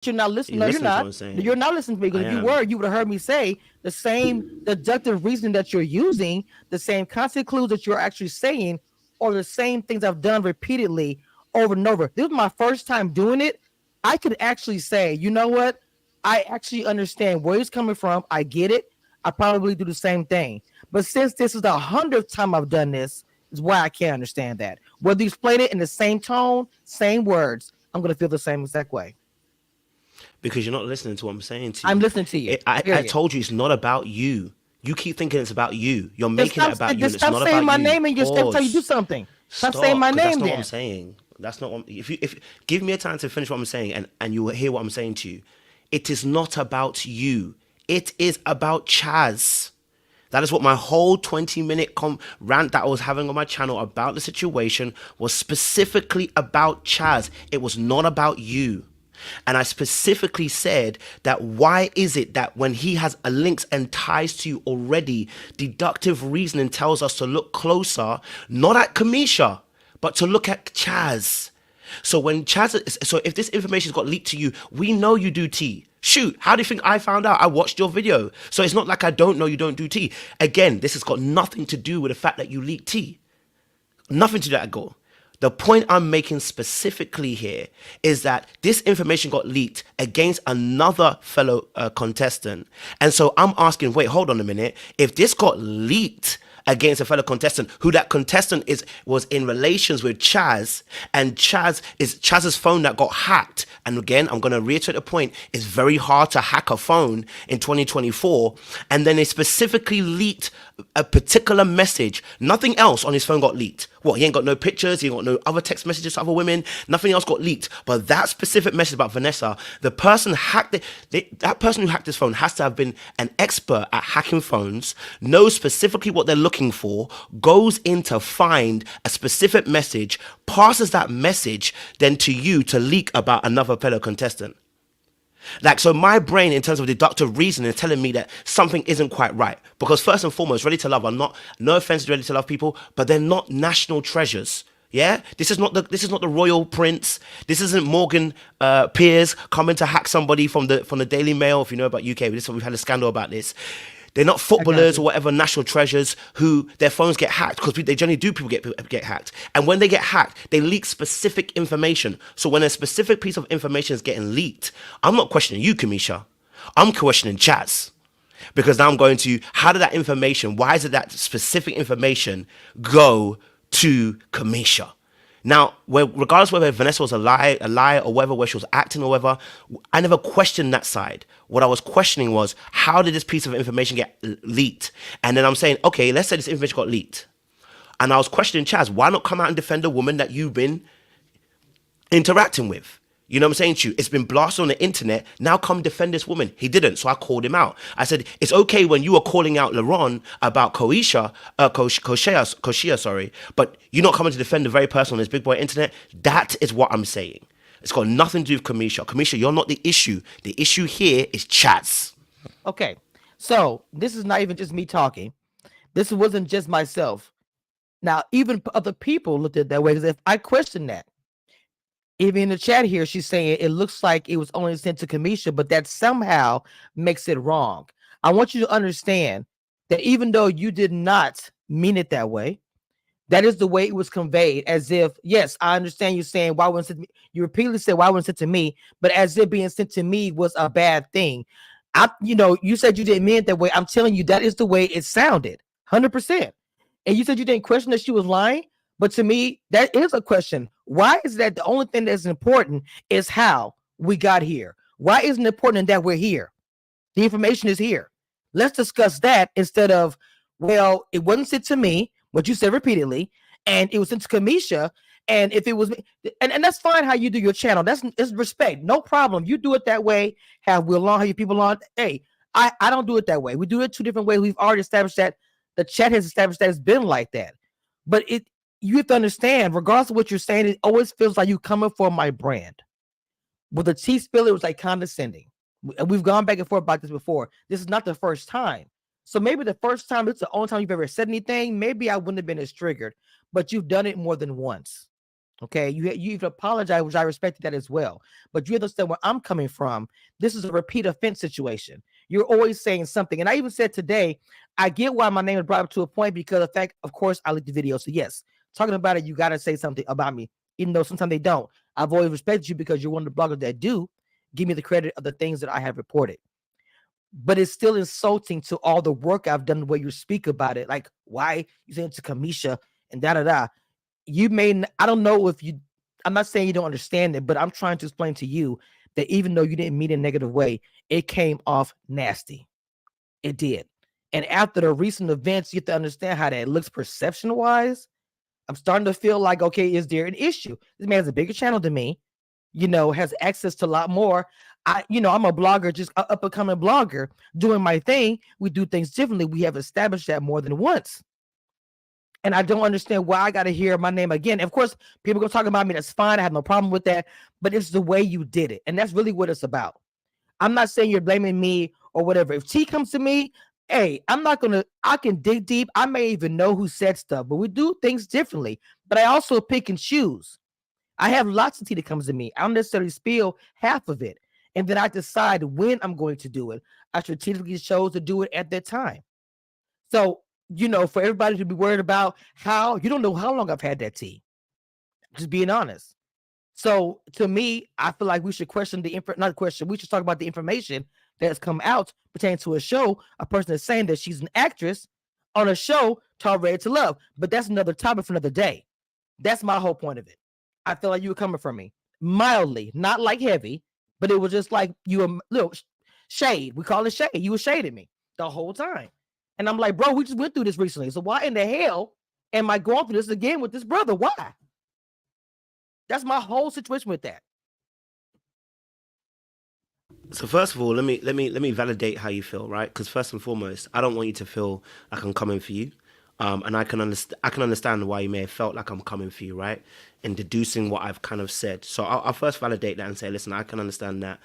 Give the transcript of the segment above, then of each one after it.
you're not listening. You're No, you're listening to what not. I'm saying. You're not listening to me, I because if you am. were, you would have heard me say the same deductive reasoning that you're using, the same constant clues that you're actually saying, or the same things I've done repeatedly over and over. This was my first time doing it. I could actually say, you know what? I actually understand where he's coming from. I get it. I probably do the same thing. But since this is the 100th time I've done this, is why I can't understand that. Whether you played it in the same tone, same words, I'm gonna feel the same exact way. Because you're not listening to what I'm saying to I'm you. listening to you. I Period. told you it's not about you. You keep thinking it's about you. You're Then making it stop. about you, Then and it's stop not saying about my you. name and just every time you do Pause. something. Stop saying Stop, my because that's name. not what I'm Then saying. That's not what. If give me a time to finish what I'm saying, and you will hear what I'm saying to you. It is not about you. It is about Chaz. That is what my whole 20-minute rant that I was having on my channel about the situation was, specifically about Chaz. It was not about you. And I specifically said that why is it that when he has a links and ties to you already, deductive reasoning tells us to look closer, not at Cameisha, but to look at Chaz. So if this information got leaked to you, we know you do tea. Shoot, how do you think I found out? I watched your video. So it's not like I don't know you don't do tea. Again, this has got nothing to do with the fact that you leak tea. Nothing to do at all. The point I'm making specifically here is that this information got leaked against another fellow contestant. And so I'm asking, wait, hold on a minute. If this got leaked against a fellow contestant, who that contestant was in relations with Chaz, and Chaz's phone that got hacked. And again, I'm going to reiterate the point, it's very hard to hack a phone in 2024. And then they specifically leaked a particular message. Nothing else on his phone got leaked. What, he ain't got no pictures, he ain't got no other text messages to other women, nothing else got leaked. But that specific message about Vanessa, the person hacked it, that person who hacked his phone has to have been an expert at hacking phones, knows specifically what they're looking for, goes in to find a specific message, passes that message then to you to leak about another fellow contestant. Like, so my brain, in terms of deductive reasoning, is telling me that something isn't quite right. Because first and foremost, Ready to Love are not, no offense to Ready to Love people, but they're not national treasures. Yeah, this is not the royal prince. This isn't Morgan Piers coming to hack somebody from the Daily Mail. If you know about UK, we've had a scandal about this. They're not I got footballers or you. whatever national treasures who their phones get hacked, because they generally do, people get hacked. And when they get hacked, they leak specific information. So when a specific piece of information is getting leaked, I'm not questioning you, Cameisha. I'm questioning Chaz. Because now I'm going to, how did that information, why is it that specific information go to Cameisha? Now, regardless whether Vanessa was a liar or whether, where she was acting or whether, I never questioned that side. What I was questioning was, how did this piece of information get leaked? And then I'm saying, okay, let's say this information got leaked. And I was questioning Chaz, why not come out and defend a woman that you've been interacting with? You know what I'm saying to you? It's been blasted on the internet. Now come defend this woman. He didn't, so I called him out. I said, it's okay when you were calling out LaRon about Koshia, sorry, but you're not coming to defend the very person on this big boy internet. That is what I'm saying. It's got nothing to do with Cameisha. Cameisha, you're not the issue. The issue here is Chaz. Okay. So this is not even just me talking. This wasn't just myself. Now, even other people looked at it that way, because if I question that, even in the chat here, she's saying it looks like it was only sent to Cameisha, but that somehow makes it wrong. I want you to understand that even though you did not mean it that way, that is the way it was conveyed. As if, yes, I understand you saying why wasn't sent to me. You repeatedly said why wasn't sent to me, but as if being sent to me was a bad thing. You said you didn't mean it that way. I'm telling you, that is the way it sounded, 100%. And you said you didn't question that she was lying, but to me, that is a question. Why is that the only thing that's important is how we got here? Why isn't it important that we're here? The information is here. Let's discuss that instead of, well, it wasn't sent to me, what you said repeatedly, and it was sent to Cameisha. And if it was me, and that's fine how you do your channel. That's respect, no problem. You do it that way. Have Will on, have your people on. Hey, I don't do it that way. We do it two different ways. We've already established that. The chat has established that it's been like that. But you have to understand, regardless of what you're saying, it always feels like you coming for my brand. With the tea spill, it was like condescending. And we've gone back and forth about this before. This is not the first time. So maybe the first time, it's the only time you've ever said anything. Maybe I wouldn't have been as triggered, but you've done it more than once. Okay, you even apologize, which I respected that as well. But you understand where I'm coming from. This is a repeat offense situation. You're always saying something, and I even said today, I get why my name is brought up to a point because of fact, of course, I leaked the video. So yes, talking about it, you got to say something about me, even though sometimes they don't. I've always respected you because you're one of the bloggers that do give me the credit of the things that I have reported. But it's still insulting to all the work I've done the way you speak about it. Like, why you saying to Cameisha and da da da. You may, I don't know if you, I'm not saying you don't understand it, but I'm trying to explain to you that even though you didn't mean it in a negative way, it came off nasty. It did. And after the recent events, you have to understand how that looks perception wise. I'm starting to feel like, okay, is there an issue? This man has a bigger channel than me, has access to a lot more. I'm a blogger, just up and coming blogger doing my thing. We do things differently. We have established that more than once. And I don't understand why I got to hear my name again. Of course, people gonna talk about me. That's fine. I have no problem with that. But it's the way you did it, and that's really what it's about. I'm not saying you're blaming me or whatever. If T comes to me, hey, I'm not gonna. I can dig deep. I may even know who said stuff, but we do things differently. But I also pick and choose. I have lots of tea that comes to me. I don't necessarily spill half of it, and then I decide when I'm going to do it. I strategically chose to do it at that time. So, for everybody to be worried about how, you don't know how long I've had that tea. Just being honest. So to me, I feel like we should question not question, we should talk about the information that has come out pertaining to a show. A person is saying that she's an actress on a show called Ready to Love. But that's another topic for another day. That's my whole point of it. I feel like you were coming from me mildly, not like heavy, but it was just like you were little shade. We call it shade. You were shading me the whole time. And I'm like, bro, we just went through this recently. So why in the hell am I going through this again with this brother? Why? That's my whole situation with that. So first of all, let me validate how you feel, right? Because first and foremost, I don't want you to feel like I'm coming for you, and I can understand why you may have felt like I'm coming for you, right? In deducing what I've kind of said. So I'll first validate that and say, listen, I can understand that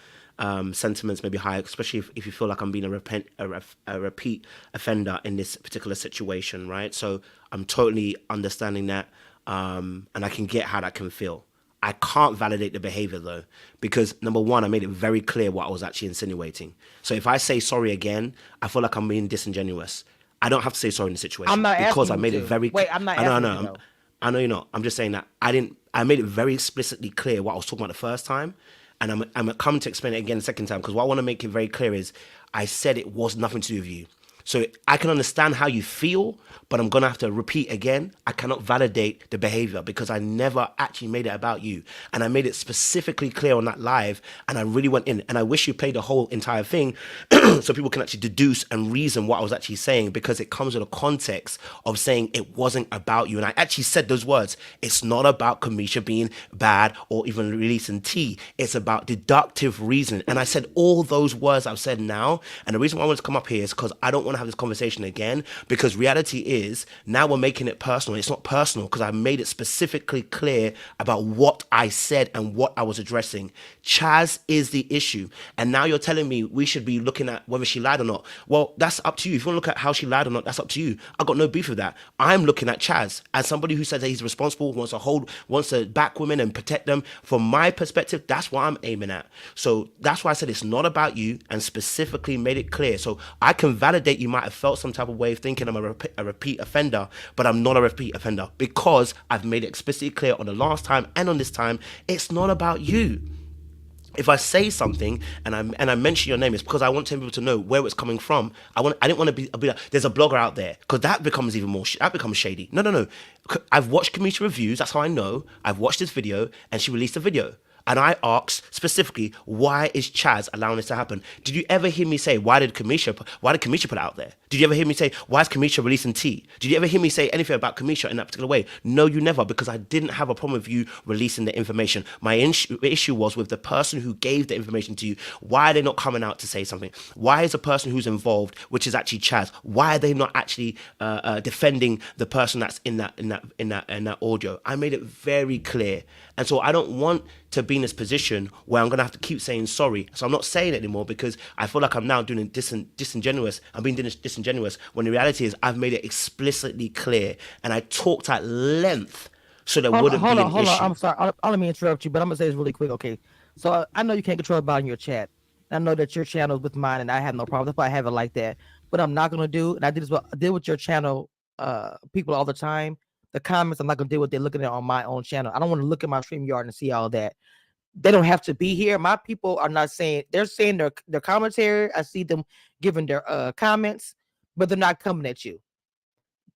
sentiments may be high, especially if you feel like I'm being a repeat offender in this particular situation, right? So I'm totally understanding that, and I can get how that can feel. I can't validate the behavior though, because number one, I made it very clear what I was actually insinuating. So if I say sorry again, I feel like I'm being disingenuous. I don't have to say sorry in the situation. I'm not because asking I made you it to. very. Wait, I'm not asking you. I know you're not. I'm just saying that I didn't. I made it very explicitly clear what I was talking about the first time, and I'm coming to explain it again the second time, because what I want to make it very clear is I said it was nothing to do with you. So I can understand how you feel, but I'm going to have to repeat again. I cannot validate the behavior because I never actually made it about you. And I made it specifically clear on that live, and I really went in. And I wish you played the whole entire thing so people can actually deduce and reason what I was actually saying, because it comes with a context of saying it wasn't about you. And I actually said those words. It's not about Cameisha being bad or even releasing tea. It's about deductive reason. And I said all those words I've said now. And the reason why I want to come up here is because I don't want to have this conversation again, because reality is now we're making it personal. It's not personal because I made it specifically clear about what I said and what I was addressing. Chaz is the issue, and now you're telling me we should be looking at whether she lied or not. Well, that's up to you. If you want to look at how she lied or not, that's up to you. I got no beef with that. I'm looking at Chaz as somebody who says that he's responsible, wants to back women and protect them. From my perspective, that's what I'm aiming at. So that's why I said it's not about you, and specifically made it clear. So I can validate you might have felt some type of way of thinking I'm a repeat offender, but I'm not a repeat offender because I've made it explicitly clear on the last time and on this time, it's not about you. If I say something and I mention your name, it's because I want people to know where it's coming from. I didn't want to be like, there's a blogger out there, because that becomes even more that becomes shady. No. I've watched Cameisha reviews. That's how I know. I've watched this video, and she released a video. And I asked specifically, why is Chaz allowing this to happen? Did you ever hear me say, why did Cameisha put it out there? Did you ever hear me say, why is Cameisha releasing tea? Did you ever hear me say anything about Cameisha in that particular way? No, you never, because I didn't have a problem with you releasing the information. My issue was with the person who gave the information to you. Why are they not coming out to say something? Why is the person who's involved, which is actually Chaz, why are they not actually defending the person that's in that audio? I made it very clear. And so I don't want to be in this position where I'm going to have to keep saying sorry. So I'm not saying it anymore, because I feel like I'm now doing disingenuous. I'm being disingenuous when the reality is I've made it explicitly clear, and I talked at length so there wouldn't be an Hold on. issue. I'm sorry. I don't let me interrupt you, but I'm gonna say this really quick. Okay, so I know you can't control about in your chat. I know that your channel is with mine, and I have no problem. That's why I have it like that. What I'm not gonna do, and I deal with your channel, people all the time. The comments, I'm not gonna deal with. They're looking at on my own channel. I don't want to look at my StreamYard and see all that. They don't have to be here. My people are not saying, they're saying their commentary. I see them giving their comments, but they're not coming at you.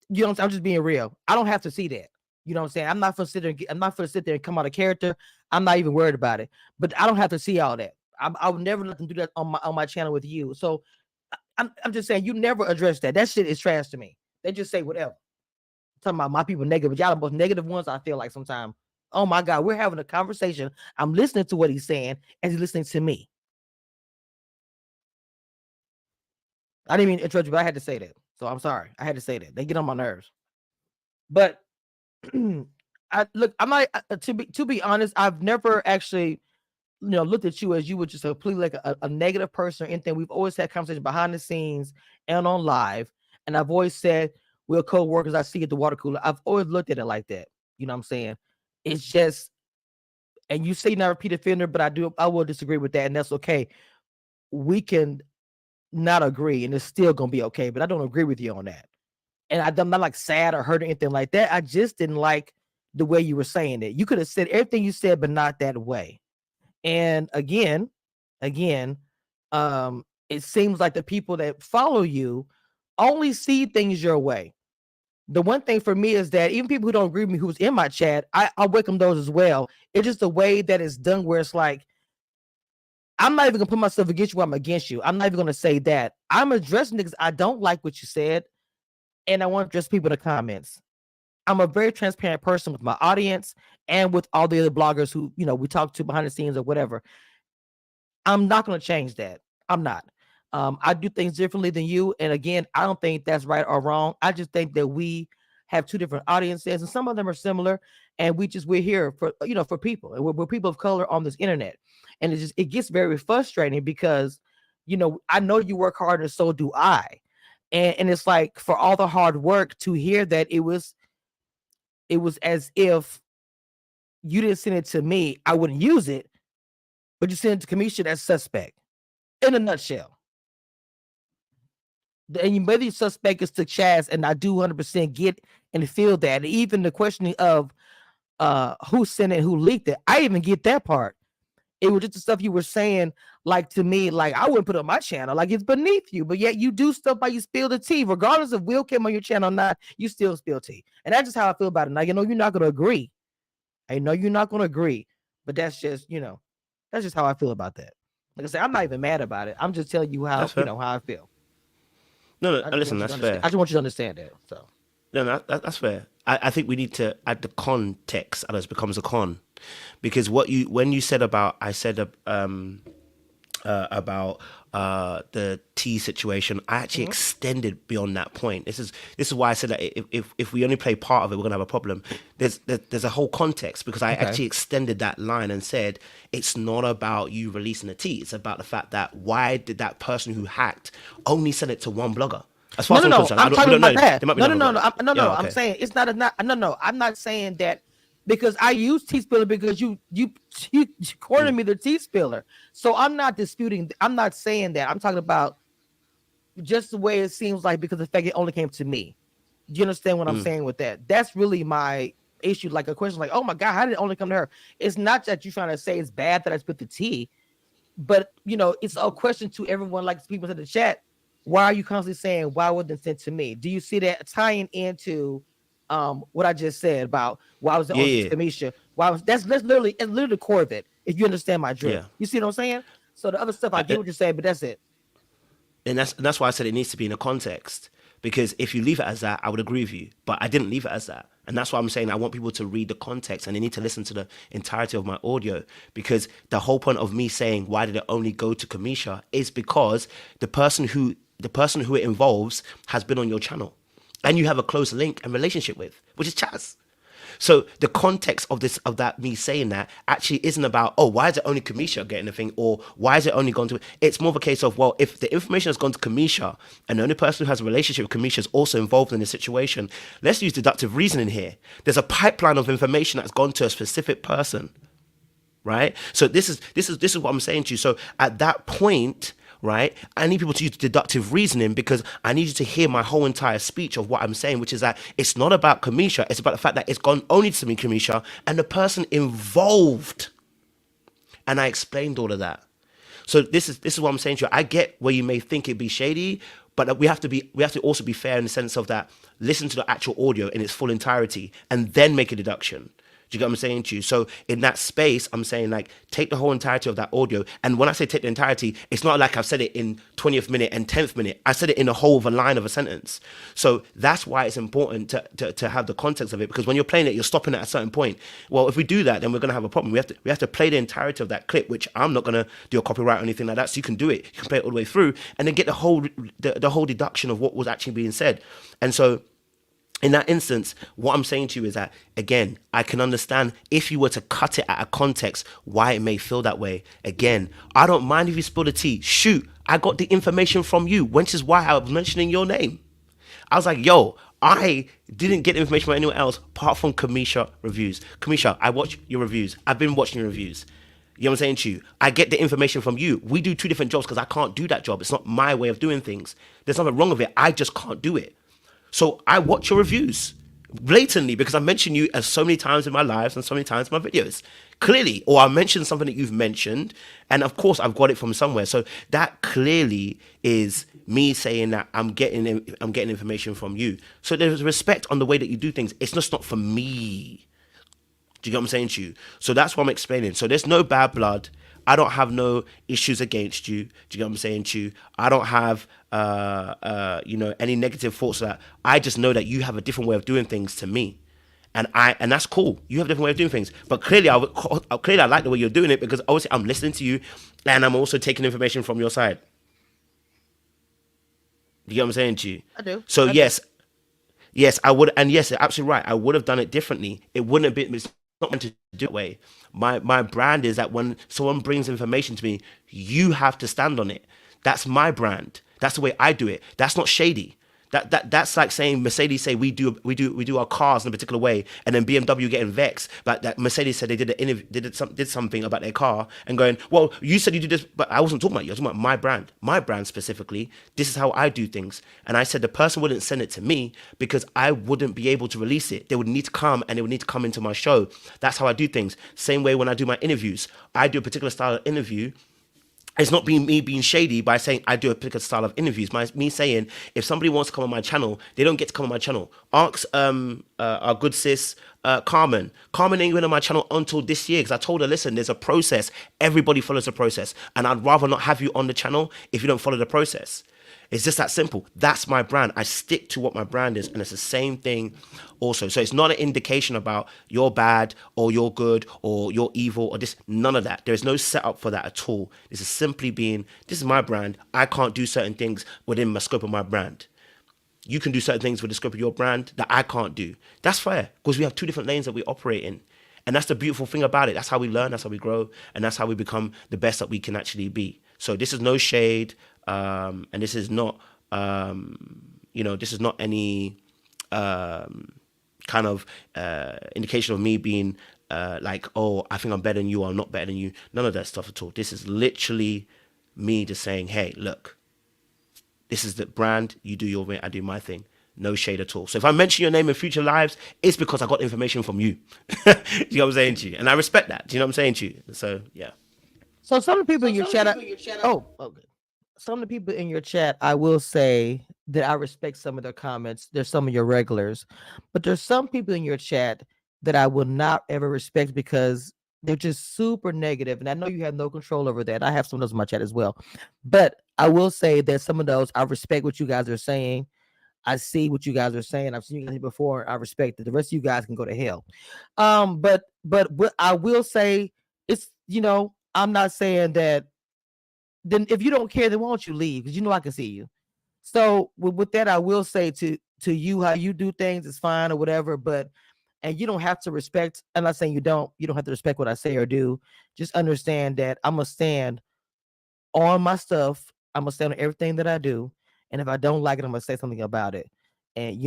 You know what I'm saying? I'm just being real. I don't have to see that. You know what I'm saying? I'm not gonna sit there and come out of character. I'm not even worried about it. But I don't have to see all that. I would never let them do that on my channel with you. So I'm just saying, you never address that. That shit is trash to me. They just say whatever. Talking about my people negative, but y'all the most negative ones. I feel like sometimes. Oh my God, we're having a conversation. I'm listening to what he's saying, and he's listening to me. I didn't mean to interrupt you, but I had to say that. So I'm sorry. I had to say that. They get on my nerves. But I look, I'm not to be honest, I've never actually, looked at you as you were just a completely like a negative person or anything. We've always had conversations behind the scenes and on live. And I've always said we're co-workers. I see at the water cooler. I've always looked at it like that. You know what I'm saying? It's just, and you say you're not a repeat offender, but I will disagree with that, and that's okay. We can not agree, and it's still gonna be okay. But I don't agree with you on that. And I'm not like sad or hurt or anything like that. I just didn't like the way you were saying it. You could have said everything you said, but not that way. And again, it seems like the people that follow you only see things your way. The one thing for me is that even people who don't agree with me, who's in my chat, I welcome those as well. It's just the way that it's done, where it's like, I'm not even gonna put myself against you. I'm against you. I'm not even gonna say that. I'm addressing it because I don't like what you said, and I want to address people in the comments. I'm a very transparent person with my audience and with all the other bloggers who, we talk to behind the scenes or whatever. I'm not going to change that. I'm not. I do things differently than you. And again, I don't think that's right or wrong. I just think that we have two different audiences, and some of them are similar. And we're here for, for people, and we're people of color on this internet. And it gets very frustrating because, I know you work hard and so do I. And it's like, for all the hard work, to hear that it was as if you didn't send it to me, I wouldn't use it, but you sent it to Cameisha, that's suspect. In a nutshell. And whether your suspect is to Chaz, and I do 100% get and feel that. And even the questioning of who sent it, who leaked it, I even get that part. It was just the stuff you were saying, like, to me, like, I wouldn't put it on my channel, like it's beneath you, but yet you do stuff by you spill the tea, regardless of Will came on your channel or not, you still spill tea. And that's just how I feel about it. Now, you're not going to agree. I know you're not going to agree, but that's just, that's just how I feel about that. Like I said, I'm not even mad about it. I'm just telling you how, how I feel. No, listen, that's fair. I just want you to understand that. So. No, that's fair. I think we need to add the context, and it becomes a con, because when you said about, I said about the tea situation, I actually extended beyond that point. This is why I said that if we only play part of it, we're gonna have a problem. There's a whole context, because I actually extended that line and said it's not about you releasing the tea. It's about the fact that, why did that person who hacked only send it to one blogger? As far as I'm concerned, I'm talking about that. No. Okay. I'm saying it's not. No. I'm not saying that, because I use tea spiller, because you cornered me the tea spiller. So I'm not disputing. I'm not saying that. I'm talking about just the way it seems like, because the fact it only came to me. Do you understand what I'm saying with that? That's really my issue. Like a question, like, oh my God, how did it only come to her? It's not that you're trying to say it's bad that I spit the tea, but it's a question to everyone. Like people in the chat. Why are you constantly saying, why wasn't it sent to me? Do you see that tying into what I just said about why was it on Cameisha? That's literally the core of it, if you understand my drift. You see what I'm saying? So the other stuff, I get what you're saying, but that's it. And that's why I said it needs to be in a context, because if you leave it as that, I would agree with you, but I didn't leave it as that. And that's why I'm saying I want people to read the context, and they need to listen to the entirety of my audio, because the whole point of me saying, why did it only go to Cameisha, is because the person who it involves has been on your channel, and you have a close link and relationship with, which is Chaz. So the context of this, of that, me saying that actually isn't about, oh, why is it only Cameisha getting the thing, or why is it only gone to? It's more of a case of, well, if the information has gone to Cameisha and the only person who has a relationship with Cameisha is also involved in the situation, let's use deductive reasoning here. There's a pipeline of information that's gone to a specific person, right? So this is what I'm saying to you. So at that point, right, I need people to use deductive reasoning, because I need you to hear my whole entire speech of what I'm saying, which is that it's not about Cameisha, it's about the fact that it's gone only to me, Cameisha, and the person involved. And I explained all of that. So this is what I'm saying to you. I get where you may think it'd be shady, but we have to also be fair in the sense of that, listen to the actual audio in its full entirety and then make a deduction. Do you get what I'm saying to you? So in that space, I'm saying, like, take the whole entirety of that audio. And when I say take the entirety, it's not like I've said it in 20th minute and 10th minute. I said it in the whole of a line of a sentence. So that's why it's important to have the context of it, because when you're playing it, you're stopping at a certain point. Well, if we do that, then we're going to have a problem. We have to play the entirety of that clip, which I'm not going to do a copyright or anything like that. So you can do it. You can play it all the way through and then get the whole deduction of what was actually being said. And so in that instance, what I'm saying to you is that, again, I can understand if you were to cut it at a context, why it may feel that way. Again, I don't mind if you spill the tea. Shoot, I got the information from you, which is why I was mentioning your name. I was like, yo, I didn't get information from anyone else apart from Cameisha reviews. Cameisha, I watch your reviews. I've been watching your reviews. You know what I'm saying to you? I get the information from you. We do two different jobs because I can't do that job. It's not my way of doing things. There's nothing wrong with it. I just can't do it. So I watch your reviews blatantly because I mention you as so many times in my lives and so many times in my videos. Clearly, or I mentioned something that you've mentioned, and of course I've got it from somewhere. So that clearly is me saying that I'm getting information from you. So there's respect on the way that you do things. It's just not for me. Do you get what I'm saying to you? So that's what I'm explaining. So there's no bad blood. I don't have no issues against you. Do you get what I'm saying to you? I don't have any negative thoughts of that. I just know that you have a different way of doing things to me. And that's cool. You have a different way of doing things. But clearly I like the way you're doing it, because obviously I'm listening to you and I'm also taking information from your side. Do you get what I'm saying to you? I do. So yes, I would, and yes, you're absolutely right. I would have done it differently. It wouldn't have been. It's not meant to do it that way. My brand is that when someone brings information to me, you have to stand on it. That's my brand. That's the way I do it. That's not shady. That's like saying Mercedes say we do our cars in a particular way, and then BMW getting vexed. But that Mercedes said they did something about their car and going, well, you said you did this, but I wasn't talking about you. I was talking about my brand specifically. This is how I do things. And I said the person wouldn't send it to me because I wouldn't be able to release it. They would need to come, and they would need to come into my show. That's how I do things. Same way when I do my interviews. I do a particular style of interview. It's not me being shady by saying I do a particular style of interviews. Me saying if somebody wants to come on my channel, they don't get to come on my channel. Ask our good sis Carmen. Carmen ain't been on my channel until this year because I told her, listen, there's a process. Everybody follows a process, and I'd rather not have you on the channel if you don't follow the process. It's just that simple. That's my brand. I stick to what my brand is, and it's the same thing also. So it's not an indication about you're bad or you're good or you're evil or this. None of that. There is no setup for that at all. This is simply being, this is my brand. I can't do certain things within the scope of my brand. You can do certain things with the scope of your brand that I can't do. That's fair because we have two different lanes that we operate in. And that's the beautiful thing about it. That's how we learn. That's how we grow. And that's how we become the best that we can actually be. So this is no shade. And this is not, this is not any kind of indication of me being like, oh, I think I'm better than you or I'm not better than you. None of that stuff at all. This is literally me just saying, hey, look, this is the brand. You do your way, I do my thing. No shade at all. So if I mention your name in future lives, it's because I got information from you. Do you know what I'm saying to you? And I respect that. Do you know what I'm saying to you? So, yeah. So some of the people in your chat, okay. Some of the people in your chat, I will say that I respect some of their comments. There's some of your regulars, but there's some people in your chat that I will not ever respect because they're just super negative. And I know you have no control over that. I have some of those in my chat as well. But I will say that some of those, I respect what you guys are saying. I see what you guys are saying. I've seen you guys before. I respect it. The rest of you guys can go to hell. But I will say it's, I'm not saying that. Then if you don't care, then why don't you leave? Because I can see you. So with that, I will say to you, how you do things is fine or whatever. But And you don't have to respect. I'm not saying you don't have to respect what I say or do. Just understand that I'm gonna stand on my stuff. I'm gonna stand on everything that I do. And if I don't like it, I'm gonna say something about it. And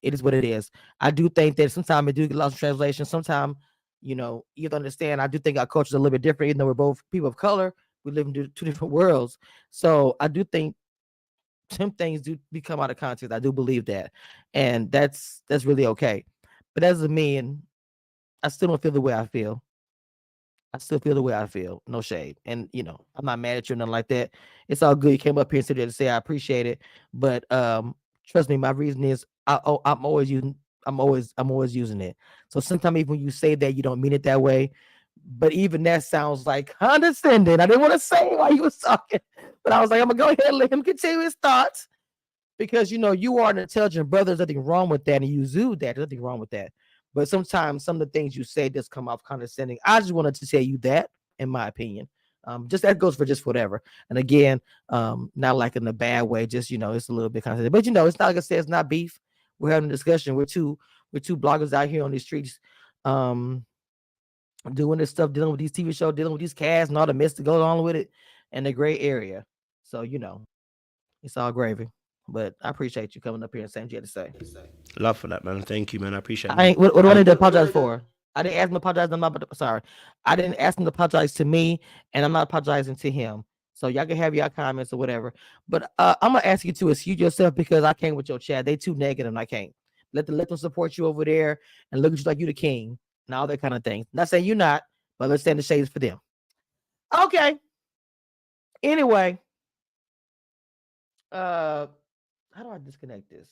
it is what it is. I do think that sometimes it do get lost in translation. Sometimes, you have to understand. I do think our culture is a little bit different, even though we're both people of color. We live in two different worlds. So I do think some things do become out of context. I do believe that, and that's really okay. But as a man, I still don't feel the way I feel. I still feel the way I feel. No shade. And I'm not mad at you or nothing like that. It's all good. You came up here and said to say I appreciate it. But trust me, my reason is I'm always using I'm always using it. So sometimes even when you say that, you don't mean it that way. But even that sounds like condescending. I didn't want to say it while you was talking, but I was like, I'm gonna go ahead and let him continue his thoughts because you are an intelligent brother. There's nothing wrong with that, and you exude that. There's nothing wrong with that. But sometimes some of the things you say just come off condescending. I just wanted to tell you that, in my opinion. Just that goes for just whatever. And again, not like in a bad way. Just it's a little bit condescending. But it's not like I said. It's not beef. We're having a discussion. We're two bloggers out here on these streets, um, doing this stuff, dealing with these TV shows, dealing with these casts and all the mess that goes on with it, and the gray area. So it's all gravy. But I appreciate you coming up here and saying what you had to say. Love for that, man. Thank you, man. I appreciate I that. ain't. What do I need to apologize for? I didn't ask him to apologize. I'm not sorry. I didn't ask him to apologize to me, and I'm not apologizing to him. So y'all can have your comments or whatever. But I'm gonna ask you to excuse yourself because I can't with your chat. They too negative, and I can't. Let them support you over there and look at you like you the king and all that kind of thing. Not saying you're not, but let's stand the shades for them. Okay. Anyway, uh, how do I disconnect this?